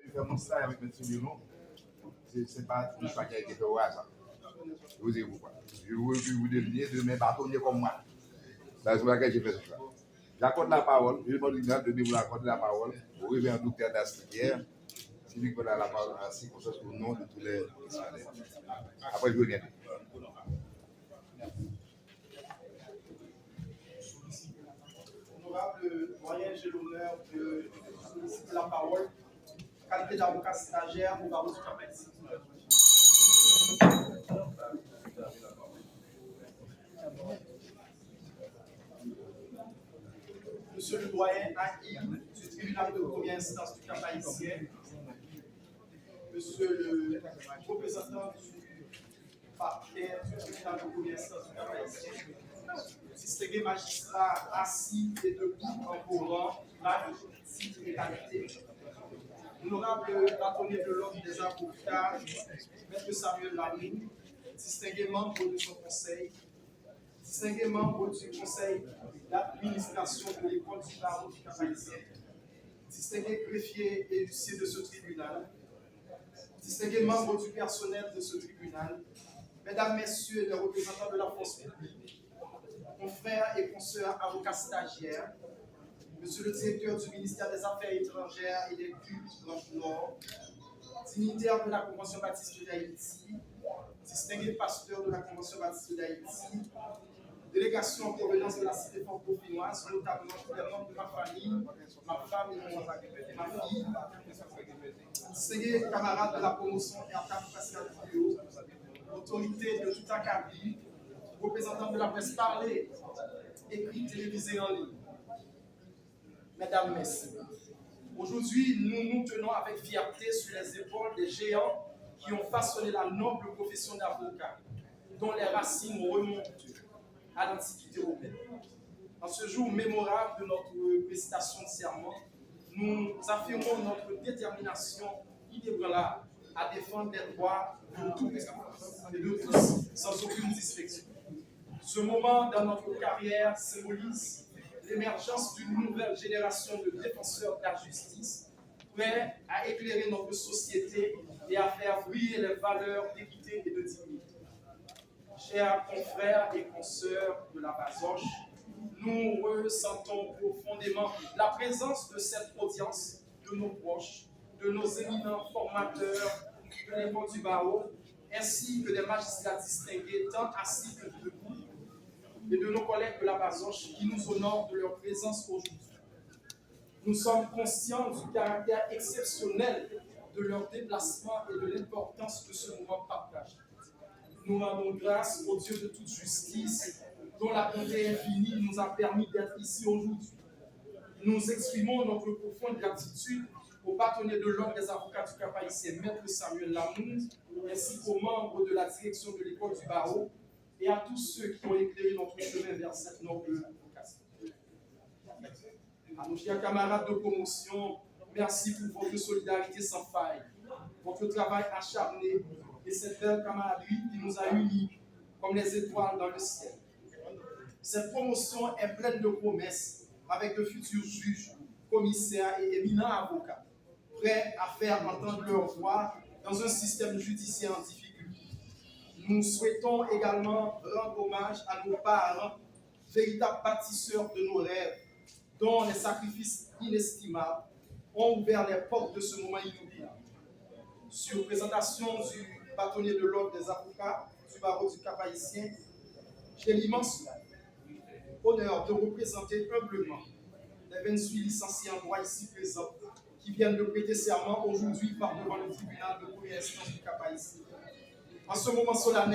faire mon stage avec M. Lyon, c'est pas un choix qui a été fait au hasard. Vous savez pourquoi? Je veux que vous deveniez de mes bâtonniers comme moi. C'est pour laquelle j'ai fait ce choix. J'accorde la parole, je demande de vous accorder la parole au révérend docteur d'Astiquière, c'est lui qui donne la parole en circonstance au nom de tous les Israéliens. Après, je reviens. Honorable doyen, j'ai l'honneur de solliciter la parole. Qualité d'avocat stagiaire au barreau du Cap-Haïtien. Monsieur le doyen Haï du tribunal de première instance du Cap-Haïtien, monsieur le représentant du parquet du tribunal de première instance du Cap-Haïtien, distingué magistrat assis et debout en courant, rang, titre et qualité, l'honorable bâtonnier de l'ordre des avocats, maître Samuel Lamine, distingué membre de son conseil, distingué membre du conseil d'administration de l'école du barreau du Cap-Haïtien, distingué greffier et huissier de ce tribunal, distingué membre du personnel de ce tribunal, mesdames, messieurs les représentants de la force publique, confrères et consoeurs avocats stagiaires, monsieur le directeur du ministère des Affaires étrangères et des cultes Branche Nord, dignitaire de la Convention baptiste d'Haïti, distingué pasteur de la Convention baptiste d'Haïti, délégation en provenance de la cité fort-dauphinoise, notamment les membres de ma famille, ma femme et ma fille, distingués camarades de la promotion Ertan Pascal Fouillot, autorité de tout acabit, représentants de la presse parlée, écrite, télévisée en ligne. Mesdames, Messieurs, aujourd'hui, nous nous tenons avec fierté sur les épaules des géants qui ont façonné la noble profession d'avocat, dont les racines remontent à l'Antiquité romaine. En ce jour mémorable de notre prestation de serment, nous affirmons notre détermination inébranlable à défendre les droits de tous et de tous, sans aucune distinction. Ce moment dans notre carrière symbolise l'émergence d'une nouvelle génération de défenseurs de la justice, prêts à éclairer notre société et à faire briller les valeurs d'équité et de dignité. Chers confrères et consoeurs de la Bazoche, nous ressentons profondément la présence de cette audience, de nos proches, de nos éminents formateurs de l'école du barreau, ainsi que des magistrats distingués, tant assis que debout, et de nos collègues de la Bazoche qui nous honorent de leur présence aujourd'hui. Nous sommes conscients du caractère exceptionnel de leur déplacement et de l'importance de ce moment partagé. Nous rendons grâce au Dieu de toute justice, dont la bonté infinie nous a permis d'être ici aujourd'hui. Nous exprimons notre profonde gratitude aux bâtonniers de l'ordre des avocats du Cap-Haïtien, maître Samuel Lamine, ainsi qu'aux membres de la direction de l'école du barreau, et à tous ceux qui ont éclairé notre chemin vers cette noble vocation. À nos chers camarades de promotion, merci pour votre solidarité sans faille, votre travail acharné et cette belle camaraderie qui nous a unis comme les étoiles dans le ciel. Cette promotion est pleine de promesses avec de futurs juges, commissaires et éminents avocats, prêts à faire entendre leur voix dans un système judiciaire en difficulté. Nous souhaitons également rendre hommage à nos parents, véritables bâtisseurs de nos rêves, dont les sacrifices inestimables ont ouvert les portes de ce moment inoubliable. Sur présentation du bâtonnier de l'ordre des avocats du barreau du Cap-Haïtien, j'ai l'immense honneur de représenter humblement les 28 licenciés en droit ici présents qui viennent de prêter serment aujourd'hui par devant le tribunal de première instance du Cap-Haïtien. En ce moment solennel,